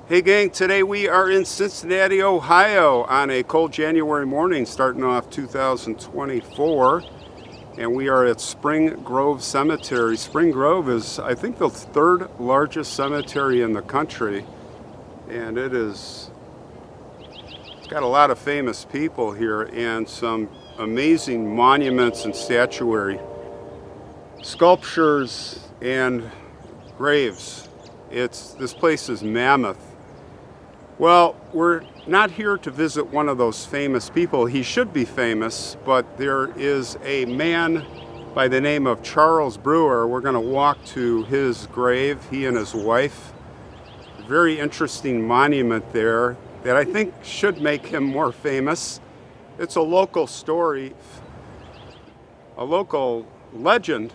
Hey gang, today we are in Cincinnati, Ohio on a cold January morning starting off 2024, and we are at Spring Grove Cemetery. Spring Grove is, I think, the third largest cemetery in the country, and it's got a lot of famous people here and some amazing monuments and statuary, sculptures and graves. This place is mammoth. Well, we're not here to visit one of those famous people. He should be famous, but there is a man by the name of Charles Brewer. We're going to walk to his grave, he and his wife. Very interesting monument there that I think should make him more famous. It's a local story, a local legend,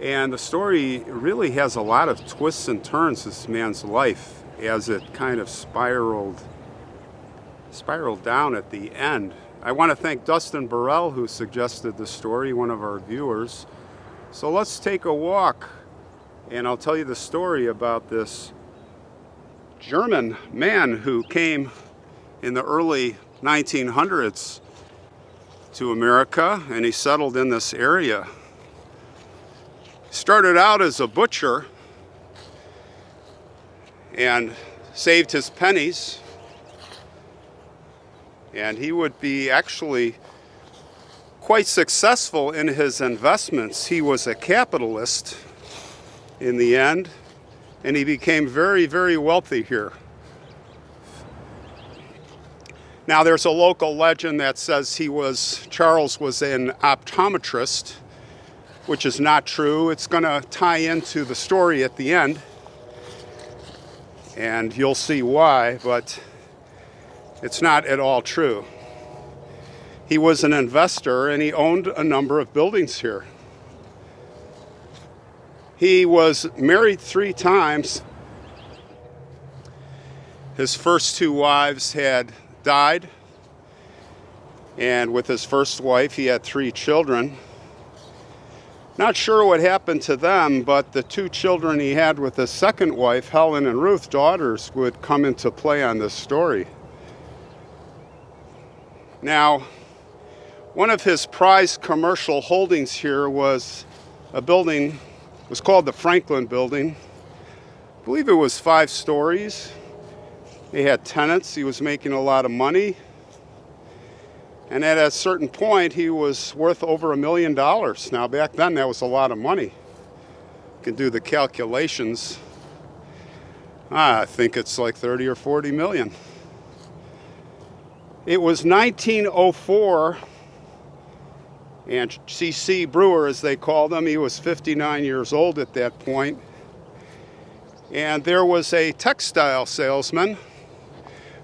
and the story really has a lot of twists and turns, this man's life, as it kind of spiraled down at the end. I want to thank Dustin Burrell, who suggested the story, one of our viewers. So let's take a walk, and I'll tell you the story about this German man who came in the early 1900s to America, and he settled in this area. Started out as a butcher and saved his pennies, and he would be actually quite successful in his investments. He was a capitalist in the end, and he became very, very wealthy here. Now there's a local legend that says Charles was an optometrist, which is not true. It's going to tie into the story at the end, and you'll see why, but it's not at all true. He was an investor, and he owned a number of buildings here. He was married 3 times. His first 2 wives had died, and with his first wife he had 3 children. Not sure what happened to them, but the 2 children he had with his second wife, Helen and Ruth, daughters, would come into play on this story. Now, one of his prized commercial holdings here was a building, it was called the Franklin Building. I believe it was 5 stories. They had tenants. He was making a lot of money. And at a certain point, he was worth over $1 million. Now, back then, that was a lot of money. You can do the calculations. I think it's like 30 or 40 million. It was 1904, and C.C. Brewer, as they called him, he was 59 years old at that point. And there was a textile salesman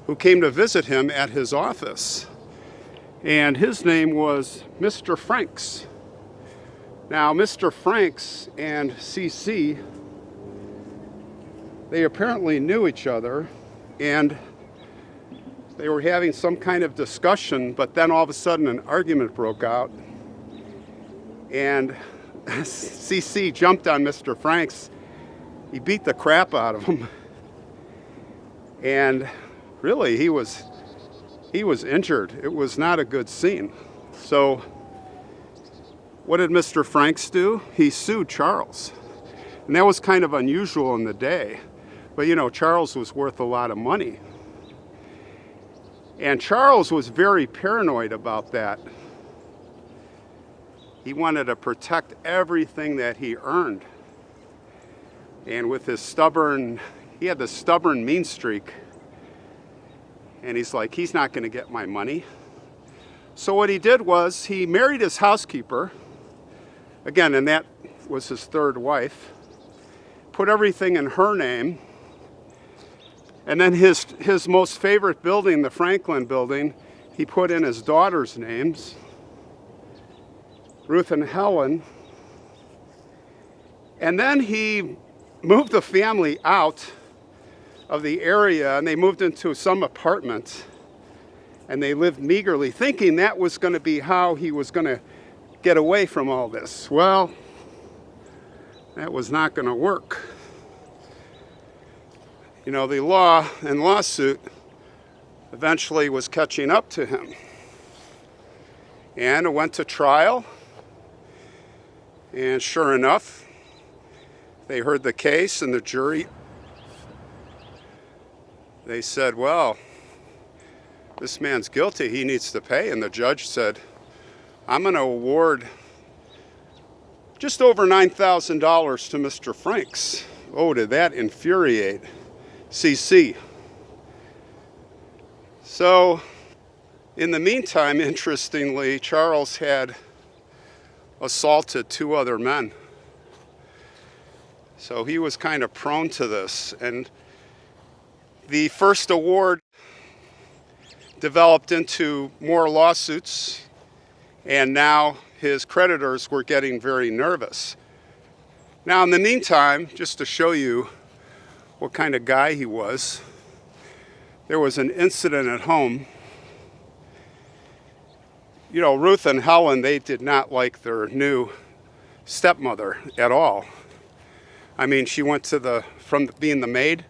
who came to visit him at his office. And his name was Mr. Franks. Now, Mr. Franks and C.C., they apparently knew each other, and they were having some kind of discussion, but then all of a sudden an argument broke out, and C.C. jumped on Mr. Franks. He beat the crap out of him, and really he was injured. It was not a good scene. So what did Mr. Franks do? He sued Charles. And that was kind of unusual in the day. But you know, Charles was worth a lot of money. And Charles was very paranoid about that. He wanted to protect everything that he earned. And with his he had this stubborn mean streak. And he's like, he's not going to get my money. So what he did was he married his housekeeper, again, and that was his 3rd wife, put everything in her name, and then his most favorite building, the Franklin Building, he put in his daughters' names, Ruth and Helen, and then he moved the family out of the area, and they moved into some apartment, and they lived meagerly, thinking that was going to be how he was going to get away from all this. Well, that was not going to work. You know, the law and lawsuit eventually was catching up to him. And it went to trial. And sure enough, they heard the case, and the jury, they said, well, this man's guilty, he needs to pay. And the judge said, I'm going to award just over $9,000 to Mr. Franks. Oh, did that infuriate CC. So, in the meantime, interestingly, Charles had assaulted 2 other men. So he was kind of prone to this. And the first award developed into more lawsuits, and now his creditors were getting very nervous. Now, in the meantime, just to show you what kind of guy he was, there was an incident at home. You know, Ruth and Helen, they did not like their new stepmother at all. I mean, she went to from being the maid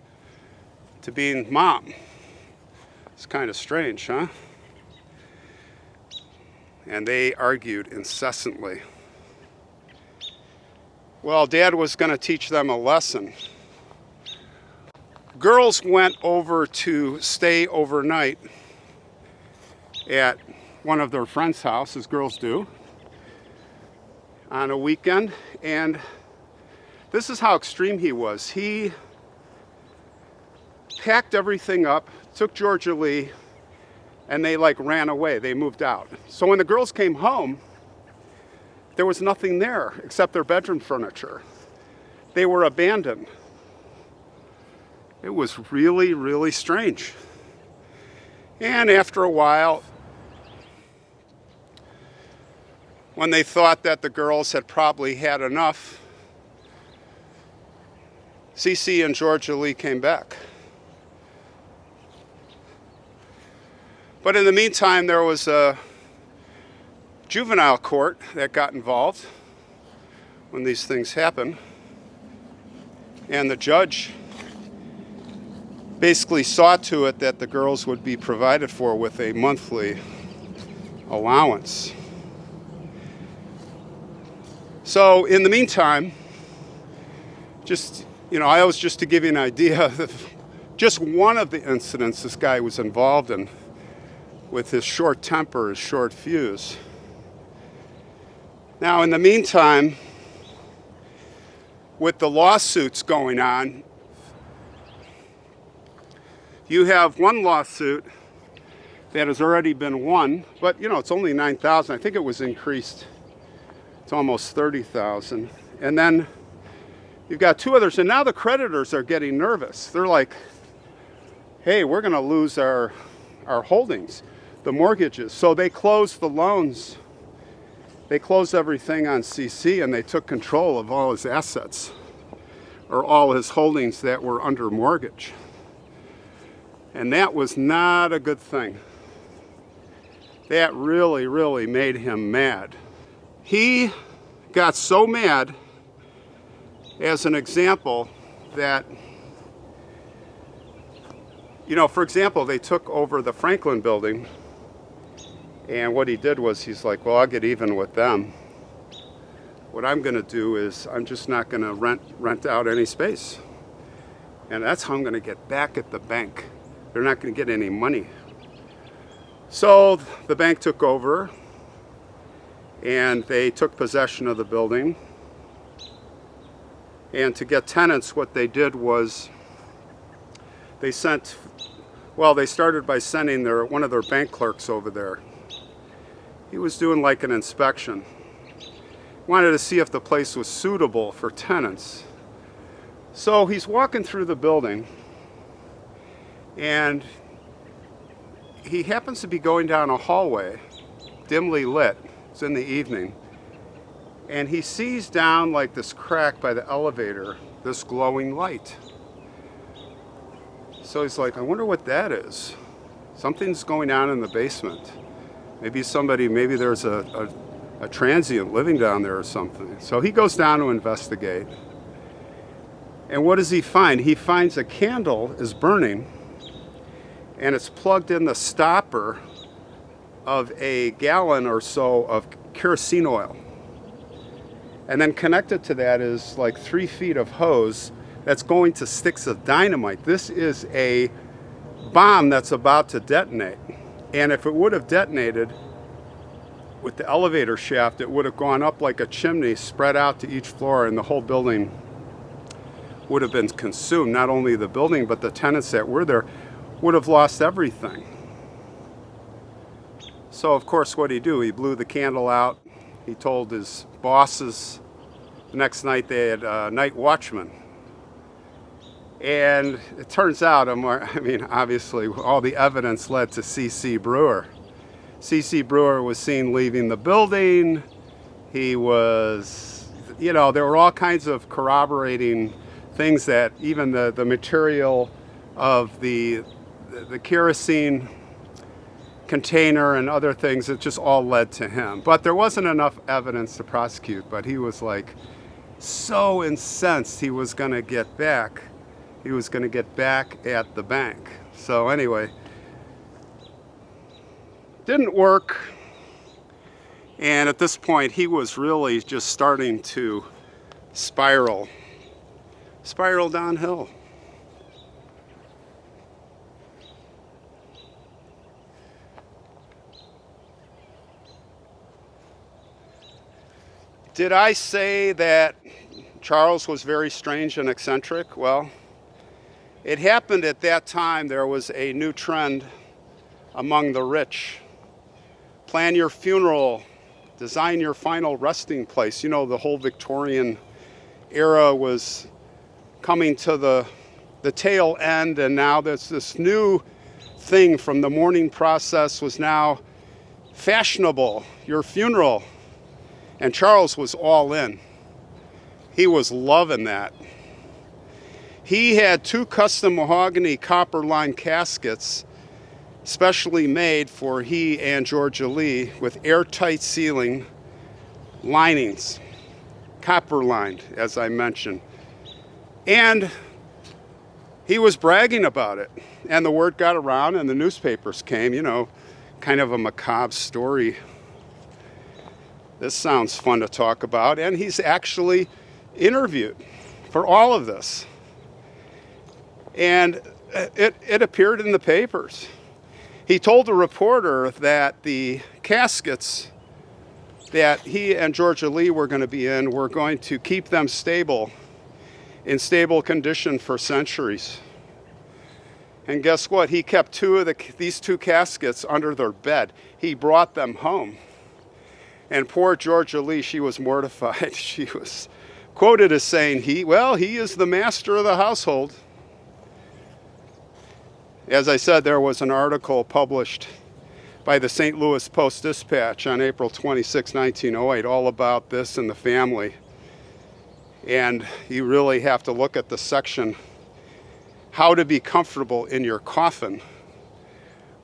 to being mom. It's kind of strange, huh? And they argued incessantly. Well, Dad was going to teach them a lesson. Girls went over to stay overnight at one of their friends' house, as girls do, on a weekend. And this is how extreme he was. He packed everything up, took Georgia Lee, and they ran away. They moved out. So when the girls came home, there was nothing there except their bedroom furniture. They were abandoned. It was really, really strange. And after a while, when they thought that the girls had probably had enough, CC and Georgia Lee came back. But in the meantime, there was a juvenile court that got involved when these things happen. And the judge basically saw to it that the girls would be provided for with a monthly allowance. So in the meantime, just, I was just to give you an idea of just one of the incidents this guy was involved in with his short temper, his short fuse. Now, in the meantime, with the lawsuits going on, you have one lawsuit that has already been won, but it's only $9,000. I think it was increased to almost $30,000. And then you've got 2 others, and now the creditors are getting nervous. They're like, hey, we're going to lose our holdings, the mortgages. So they closed the loans. They closed everything on CC, and they took control of all his assets, or all his holdings that were under mortgage. And that was not a good thing. That really, really made him mad. He got so mad, as an example, that, for example, they took over the Franklin building, and what he did was he's like, well, I'll get even with them. What I'm going to do is I'm just not going to rent out any space. And that's how I'm going to get back at the bank. They're not going to get any money. So the bank took over, and they took possession of the building. And to get tenants, what they did was they started by sending one of their bank clerks over there. He was doing an inspection. Wanted to see if the place was suitable for tenants. So he's walking through the building, and he happens to be going down a hallway, dimly lit. It's in the evening. And he sees down this crack by the elevator, this glowing light. So he's like, I wonder what that is. Something's going on in the basement. Maybe there's a transient living down there or something. So he goes down to investigate. And what does he find? He finds a candle is burning, and it's plugged in the stopper of a gallon or so of kerosene oil. And then connected to that is like 3 feet of hose that's going to sticks of dynamite. This is a bomb that's about to detonate. And if it would have detonated with the elevator shaft, it would have gone up like a chimney, spread out to each floor, and the whole building would have been consumed. Not only the building, but the tenants that were there would have lost everything. So of course, what did he do? He blew the candle out. He told his bosses. The next night they had a night watchman. And it turns out, obviously all the evidence led to C.C. Brewer. C.C. Brewer was seen leaving the building. He was, there were all kinds of corroborating things that even the material of the kerosene container and other things, it just all led to him. But there wasn't enough evidence to prosecute, but he was like so incensed he was going to get back. He was going to get back at the bank. So anyway, didn't work. And at this point, he was really just starting to spiral downhill. Did I say that Charles was very strange and eccentric? Well, it happened at that time. There was a new trend among the rich. Plan your funeral, design your final resting place. The whole Victorian era was coming to the tail end, and now there's this new thing from the mourning process was now fashionable, your funeral. And Charles was all in. He was loving that. He had 2 custom mahogany copper-lined caskets specially made for he and Georgia Lee with airtight ceiling linings, copper-lined, as I mentioned. And he was bragging about it. And the word got around and the newspapers came, kind of a macabre story. This sounds fun to talk about, and he's actually interviewed for all of this. And it appeared in the papers. He told a reporter that the caskets that he and Georgia Lee were going to be in were going to keep them in stable condition for centuries. And guess what? He kept these 2 caskets under their bed. He brought them home. And poor Georgia Lee, she was mortified. She was quoted as saying, he is the master of the household. As I said, there was an article published by the St. Louis Post-Dispatch on April 26, 1908, all about this and the family. And you really have to look at the section, How to Be Comfortable in Your Coffin,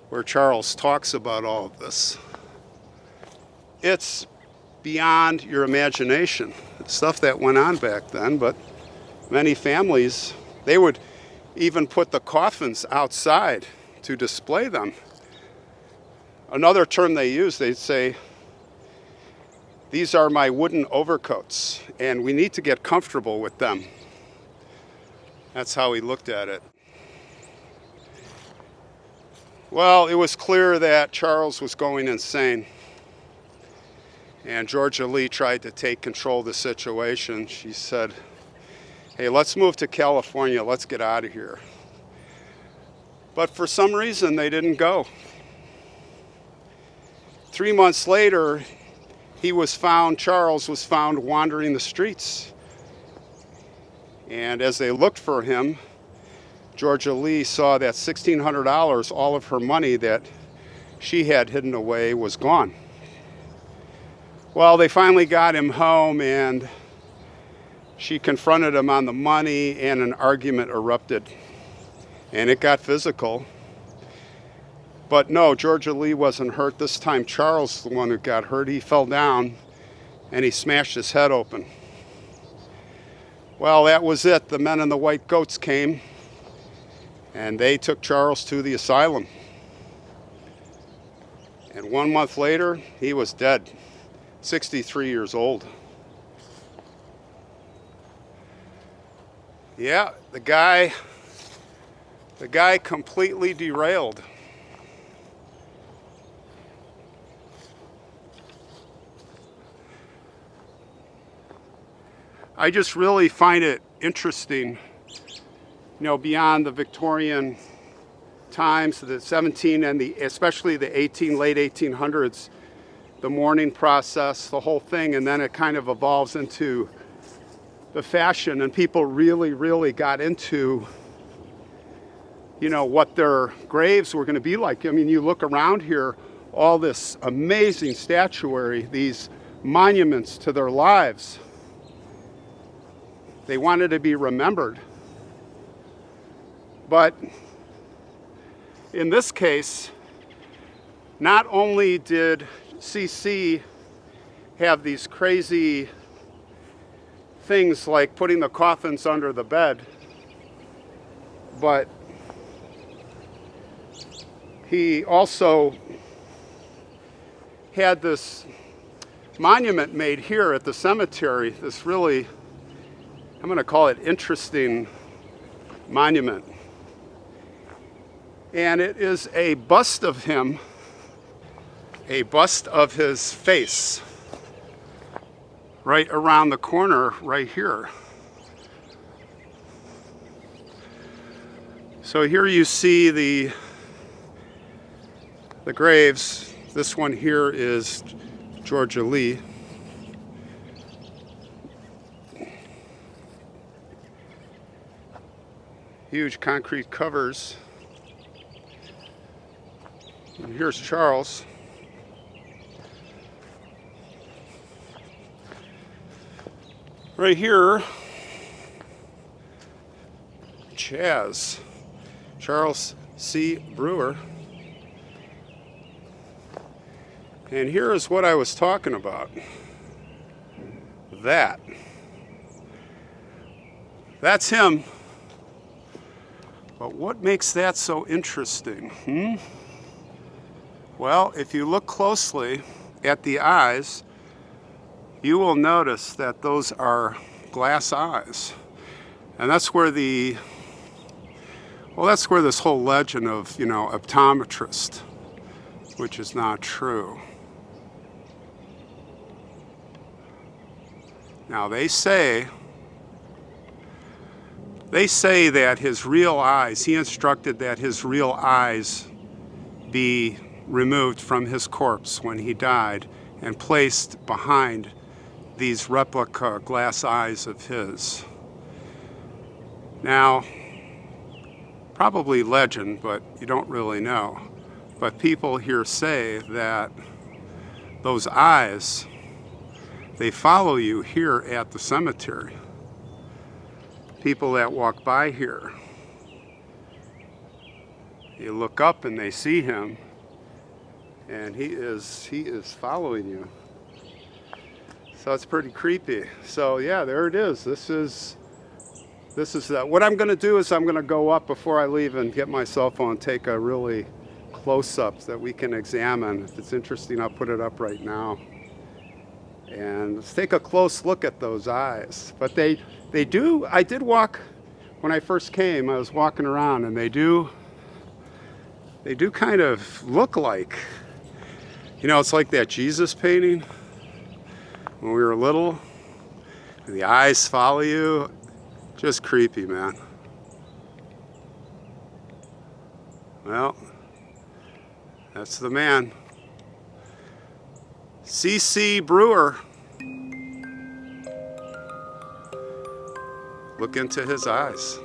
where Charles talks about all of this. It's beyond your imagination, stuff that went on back then, but many families, they would even put the coffins outside to display them. Another term they use, they'd say, these are my wooden overcoats, and we need to get comfortable with them. That's how he looked at it. Well, it was clear that Charles was going insane. And Georgia Lee tried to take control of the situation. She said, hey, let's move to California. Let's get out of here. But for some reason, they didn't go. 3 months later, Charles was found wandering the streets. And as they looked for him, Georgia Lee saw that $1,600, all of her money that she had hidden away, was gone. Well, they finally got him home, and she confronted him on the money, and an argument erupted. And it got physical. But no, Georgia Lee wasn't hurt. This time, Charles is the one who got hurt. He fell down, and he smashed his head open. Well, that was it. The men in the white coats came, and they took Charles to the asylum. And 1 month later, he was dead, 63 years old. Yeah, the guy completely derailed. I just really find it interesting, beyond the Victorian times, the 17 and especially the late 1800s, the mourning process, the whole thing, and then it kind of evolves into the fashion, and people really got into, what their graves were going to be like. I mean, you look around here, all this amazing statuary, these monuments to their lives. They wanted to be remembered. But in this case, not only did CC have these crazy things like putting the coffins under the bed, but he also had this monument made here at the cemetery, this really, I'm going to call it interesting monument. And it is a bust of him, a bust of his face, right around the corner right here. So here you see the graves. This one here is Georgia Lee. Huge concrete covers. And here's Charles. Right here, Chaz, Charles C. Brewer. And here is what I was talking about. That's him. But what makes that so interesting? Well, if you look closely at the eyes, you will notice that those are glass eyes. And that's where this whole legend of, optometrist, which is not true. Now they say that his real eyes, he instructed that his real eyes be removed from his corpse when he died and placed behind these replica glass eyes of his. Now, probably legend, but you don't really know. But people here say that those eyes, they follow you here at the cemetery. People that walk by here, you look up and they see him, and he is following you. So it's pretty creepy. So yeah, there it is. This is that. What I'm going to do is I'm going to go up before I leave and get my cell phone, take a really close-up that we can examine. If it's interesting, I'll put it up right now. And let's take a close look at those eyes. But they do, I did walk, when I first came, I was walking around, and they do kind of look like, it's like that Jesus painting when we were little. The eyes follow you. Just creepy, man. Well, that's the man. C.C. Brewer. Look into his eyes.